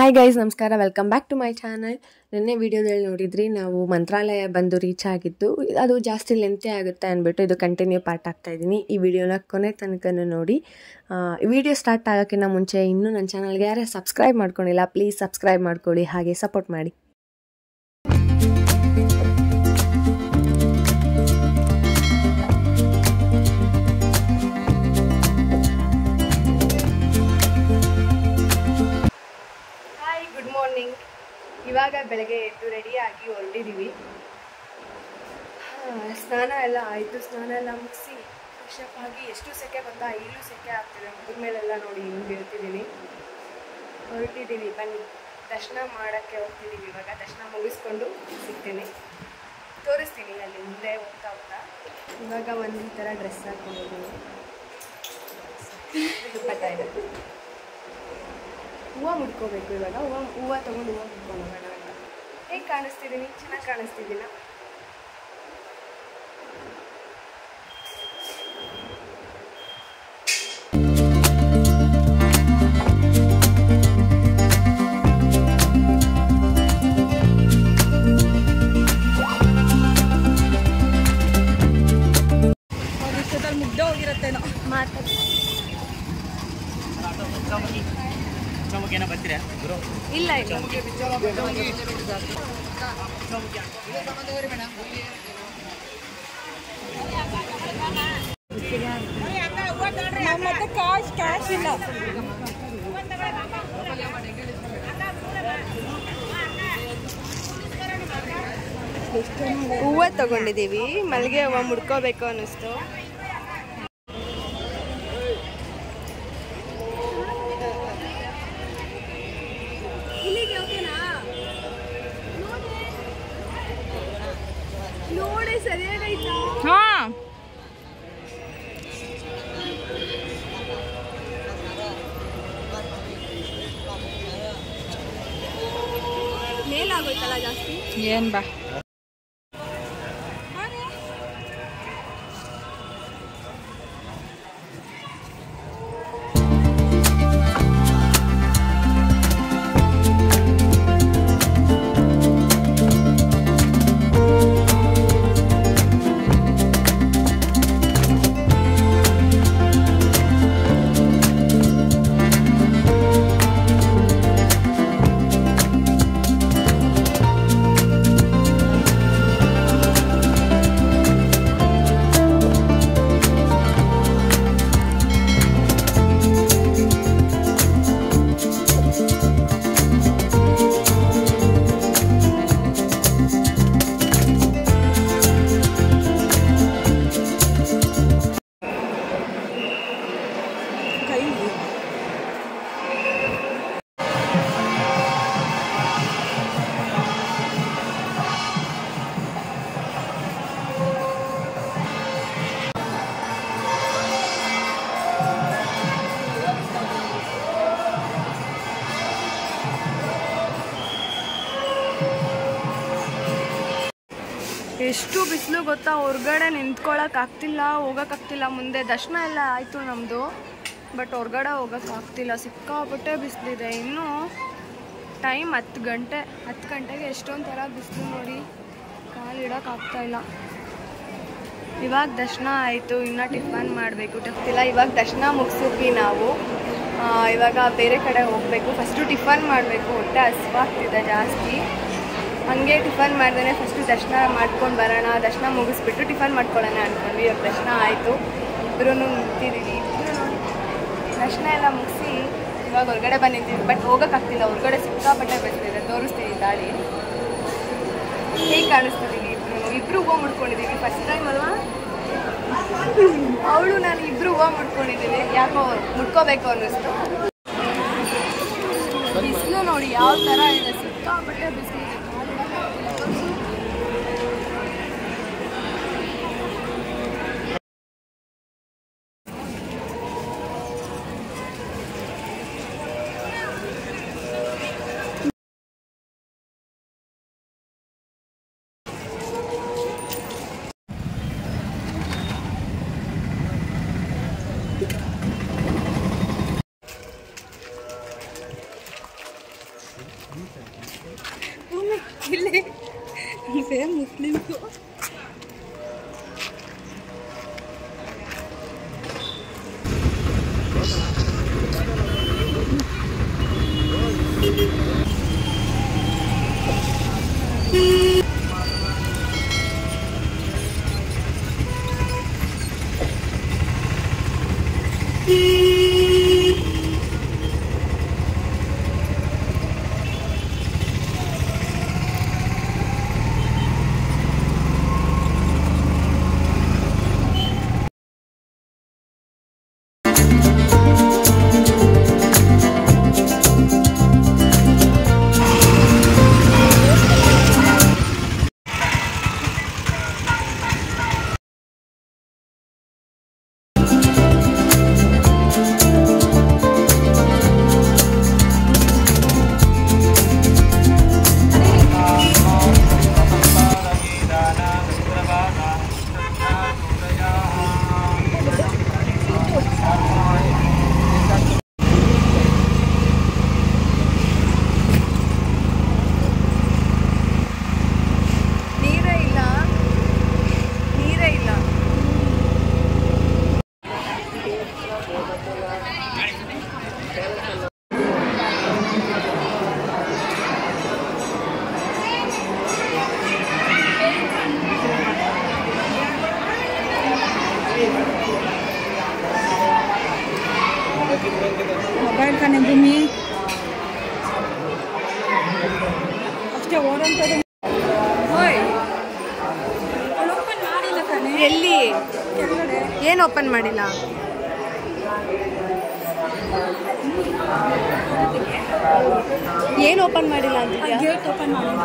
Hi guys, ನಮಸ್ಕಾರ. Welcome back to my channel. ನಿನ್ನೆ ವಿಡಿಯೋದಲ್ಲಿ ನೋಡಿದ್ರಿ ನಾವು ಮಂತ್ರಾಲಯ ಬಂದು ರೀಚ್ ಆಗಿದ್ದು. ಅದು ಜಾಸ್ತಿ ಲೆಂತೆ ಆಗುತ್ತೆ ಅಂದ್ಬಿಟ್ಟು ಇದು ಕಂಟಿನ್ಯೂ ಪಾರ್ಟ್ ಆಗ್ತಾ ಇದ್ದೀನಿ. ಈ ವಿಡಿಯೋನ ಕೊನೆ ತನಕ ನೋಡಿ. ವಿಡಿಯೋ ಸ್ಟಾರ್ಟ್ ಆಗೋಕ್ಕಿಂತ ಮುಂಚೆ ಇನ್ನೂ ನನ್ನ ಚಾನಲ್ಗೆ ಯಾರೇ ಸಬ್ಸ್ಕ್ರೈಬ್ ಮಾಡ್ಕೊಂಡಿಲ್ಲ, ಪ್ಲೀಸ್ ಸಬ್ಸ್ಕ್ರೈಬ್ ಮಾಡ್ಕೊಳ್ಳಿ, ಹಾಗೆ ಸಪೋರ್ಟ್ ಮಾಡಿ. Good morning. ಇವಾಗ ಬೆಳಗ್ಗೆ ಎದ್ದು ರೆಡಿಯಾಗಿ ಹೊರಟಿದ್ದೀವಿ. ಸ್ನಾನ ಎಲ್ಲ ಆಯಿತು. ಸ್ನಾನ ಎಲ್ಲ ಮುಗಿಸಿ ಫ್ರೆಶಪ್ ಆಗಿ ಎಷ್ಟು ಸೆಕೆ ಬಂದ ಈಗಲೂ ಸೆಕೆ ಆಗ್ತಿದೆ. ಮುಗಿದ ಮೇಲೆಲ್ಲ ನೋಡಿ ಹಿಂಗೆ ಇರ್ತಿದ್ದೀನಿ. ಹೊರಟಿದ್ದೀವಿ, ಬನ್ನಿ ದರ್ಶನ ಮಾಡೋಕ್ಕೆ ಹೋಗ್ತಿದ್ದೀವಿ. ಇವಾಗ ದರ್ಶನ ಮುಗಿಸ್ಕೊಂಡು ಸಿಗ್ತೀನಿ, ತೋರಿಸ್ತೀನಿ ಅಲ್ಲಿ ಮುಂದೆ ಹೋಗ್ತಾ ಹೋಗ್ತಾ. ಇವಾಗ ಒಂದು ಥರ ಡ್ರೆಸ್ ಹಾಕ್ಕೊಂಡಿದ್ದೀನಿ, ದುಪ್ಪಟ್ಟ ಇದೆ. ಹೂವು ಮುಡ್ಕೋಬೇಕು. ಇವಾಗ ಹೂವು ತೊಗೊಂಡು ಹೂವು ಮುಡ್ಕೊಂಡು ಹೋಗೋಣ ಅಂತ. ಹೇಗೆ ಕಾಣಿಸ್ತಿದ್ದೀನಿ? ಚೆನ್ನಾಗಿ ಕಾಣಿಸ್ತಿದ್ದೀನ? ಮುಗ್ದೆ ಹೋಗಿರತ್ತೇನೋ ಮಾತಾಡಿ. ಇಲ್ಲ ಇಲ್ಲ, ಮತ್ತೆ ಕ್ಯಾಶ್ ಇಲ್ಲ. ಹೂವು ತಗೊಂಡಿದ್ದೀವಿ. ಮಲ್ಲಿಗೆ ಹೂವು ಮುಡ್ಕೋಬೇಕು ಅನ್ನಿಸ್ತು. ನೋಡಿ ಸರಿಯಾಗೈತಾ? ಹಾಂ, ಮೇಲಾಗೋಯ್ತಲ್ಲ ಜಾಸ್ತಿ. ಏನು ಬಾ ಎಷ್ಟು ಬಿಸಿಲು ಗೊತ್ತಾ? ಹೊರ್ಗಡೆ ನಿಂತ್ಕೊಳ್ಳೋಕ್ಕಾಗ್ತಿಲ್ಲ, ಹೋಗೋಕ್ಕಾಗ್ತಿಲ್ಲ. ಮುಂದೆ ದರ್ಶನ ಎಲ್ಲ ಆಯಿತು ನಮ್ಮದು, ಬಟ್ ಹೊರ್ಗಡೆ ಹೋಗೋಕ್ಕಾಗ್ತಿಲ್ಲ. ಸಿಕ್ಕಾಪಟ್ಟೆ ಬಿಸಿಲಿದೆ. ಇನ್ನೂ ಟೈಮ್ 10 ಗಂಟೆಗೆ ಎಷ್ಟೊಂದು ಥರ ಬಿಸಿಲು ನೋಡಿ, ಕಾಲು ಇಡೋಕ್ಕಾಗ್ತಾಯಿಲ್ಲ. ಇವಾಗ ದರ್ಶನ ಆಯಿತು, ಇನ್ನೂ ಟಿಫನ್ ಮಾಡಬೇಕು. ಇವಾಗ ದರ್ಶನ ಮುಗಿಸಿದ್ವಿ ನಾವು. ಇವಾಗ ಬೇರೆ ಕಡೆ ಹೋಗಬೇಕು. ಫಸ್ಟು ಟಿಫನ್ ಮಾಡಬೇಕು, ಹೊಟ್ಟೆ ಹಸಿವಾಗ್ತಿದೆ ಜಾಸ್ತಿ. ಹಾಗೆ ಟಿಫನ್ ಮಾಡ್ದೇ ಫಸ್ಟು ದರ್ಶನ ಮಾಡ್ಕೊಂಡು ಬರೋಣ, ದರ್ಶನ ಮುಗಿಸ್ಬಿಟ್ಟು ಟಿಫನ್ ಮಾಡ್ಕೊಳ್ಳೋಣ ಅಂದ್ಕೊಂಡ್ವಿ. ಇವಾಗ ದರ್ಶನ ಆಯಿತು, ಇಬ್ಬರೂ ನಿಂತಿದ್ದೀವಿ. ಇಬ್ಬರು ನೋಡಿ ದರ್ಶನ ಎಲ್ಲ ಮುಗಿಸಿ ಇವಾಗ ಹೊರಗಡೆ ಬಂದಿದ್ದೀವಿ. ಬಟ್ ಹೋಗೋಕ್ಕಾಗ್ತಿಲ್ಲ, ಹೊರಗಡೆ ಸಿಕ್ಕಾಪಟ್ಟೆ ಬೆಳೆದಿದೆ. ತೋರಿಸ್ತೀವಿ ದಾಳಿ ಹೇಗೆ ಕಾಣಿಸ್ತಿದ್ದೀವಿ. ಇಬ್ಬರು ಹೂವು ಮುಡ್ಕೊಂಡಿದ್ದೀವಿ. ಫಸ್ಟ್ ಟೈಮ್ ಅಲ್ವಾ? ಅವಳು ನಾನು ಇಬ್ಬರು ಹೂವು ಮುಡ್ಕೊಂಡಿದ್ದೀವಿ. ಯಾಕೋ ಮುಡ್ಕೋಬೇಕು ಅನ್ನಿಸ್ತು. ಬಿಸಿಲು ನೋಡಿ ಯಾವ ಥರ ಇದೆ, ಸಿಕ್ಕಾಪಟ್ಟೆ ಬಿಸಿಲು ಇದೆ. ಮೊಬೈಲ್ ಕಣೆ ಭೂಮಿ ಅಷ್ಟೇ ಓಡಂತದೆ. ಓಪನ್ ಮಾಡಿಲ್ಲ ಕಣೆ. ಎಲ್ಲಿ ಏನು ಓಪನ್ ಮಾಡಿಲ್ಲ? ಏನು ಓಪನ್ ಮಾಡಿಲ್ಲ ಅಂತ? ಗೇಟ್ ಓಪನ್ ಮಾಡಿಲ್ಲ.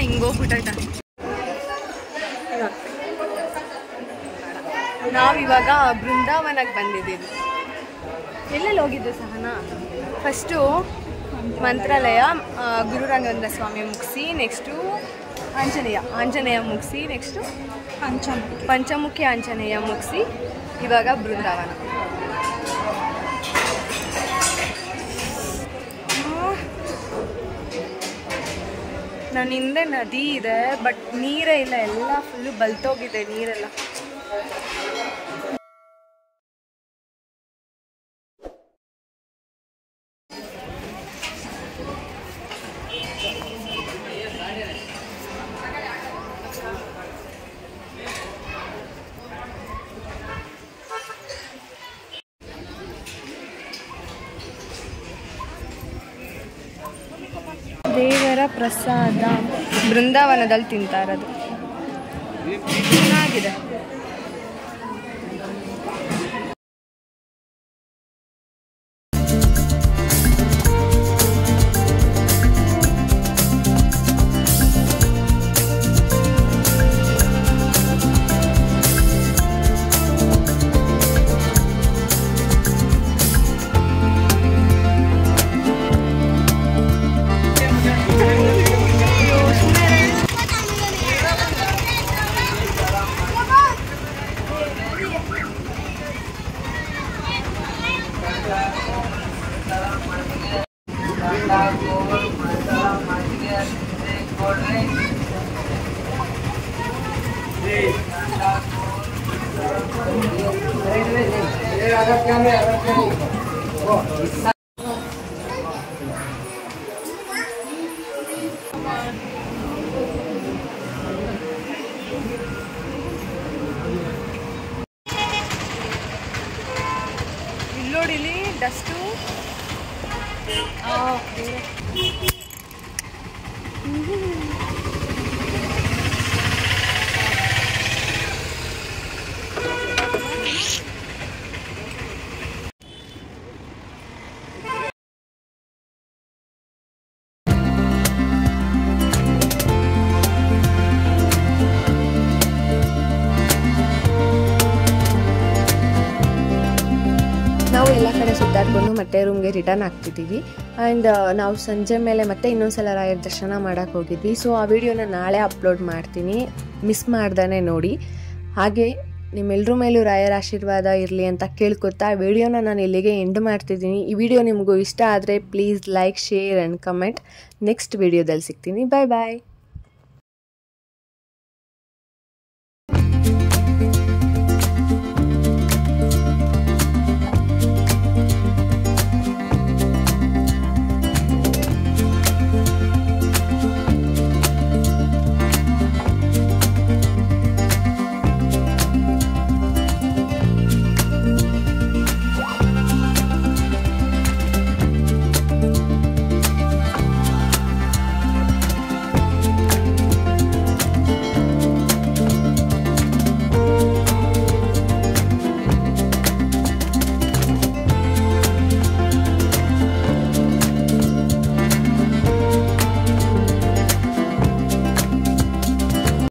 ಹಿಂಗೋಗ್ಬಿಟ್ಟೈತೆ. ನಾವಿವಾಗ ಬೃಂದಾವನಕ್ಕೆ ಬಂದಿದ್ದೀವಿ. ಎಲ್ಲೆಲ್ಲಿ ಹೋಗಿದ್ದು ಸಹನಾ? ಫಸ್ಟು ಮಂತ್ರಾಲಯ, ಗುರು ರಾಘವೇಂದ್ರ ಸ್ವಾಮಿ ಮುಗಿಸಿ, ನೆಕ್ಸ್ಟು ಆಂಜನೇಯ ಮುಗಿಸಿ, ನೆಕ್ಸ್ಟು ಪಂಚಮುಖಿ ಆಂಜನೇಯ ಮುಗಿಸಿ, ಇವಾಗ ಬೃಂದಾವನ. ನನ್ನ ಹಿಂದೆ ನದಿ ಇದೆ, ಬಟ್ ನೀರೇ ಇಲ್ಲ, ಎಲ್ಲ ಫುಲ್ಲು ಬಲ್ತೋಗಿದೆ ನೀರೆಲ್ಲ. ದೇವರ ಪ್ರಸಾದ ಬೃಂದಾವನದಲ್ಲಿ ತಿಂತಾ ಇರೋದು. ಚೆನ್ನಾಗಿದೆ. ಇಲ್ಲೋಡಿಲಿ ಡಸ್ಟು. ಮತ್ತೆ ರೂಮ್ಗೆ ರಿಟರ್ನ್ ಆಗ್ತಿದ್ದೀವಿ. ಆ್ಯಂಡ್ ನಾವು ಸಂಜೆ ಮೇಲೆ ಮತ್ತೆ ಇನ್ನೊಂದ್ಸಲ ರಾಯರ ದರ್ಶನ ಮಾಡೋಕ್ಕೆ ಹೋಗಿದ್ವಿ. ಸೊ ಆ ವಿಡಿಯೋನ ನಾಳೆ ಅಪ್ಲೋಡ್ ಮಾಡ್ತೀನಿ, ಮಿಸ್ ಮಾಡ್ದೇ ನೋಡಿ. ಹಾಗೆ ನಿಮ್ಮೆಲ್ಲರ ಮೇಲೂ ರಾಯರ ಆಶೀರ್ವಾದ ಇರಲಿ ಅಂತ ಕೇಳ್ಕೊತಾ ವಿಡಿಯೋನ ನಾನು ಇಲ್ಲಿಗೆ ಎಂಡ್ ಮಾಡ್ತಿದ್ದೀನಿ. ಈ ವಿಡಿಯೋ ನಿಮಗೂ ಇಷ್ಟ ಆದರೆ please like, share and comment. Next ವಿಡಿಯೋದಲ್ಲಿ ಸಿಗ್ತೀನಿ. ಬಾಯ್ ಬಾಯ್.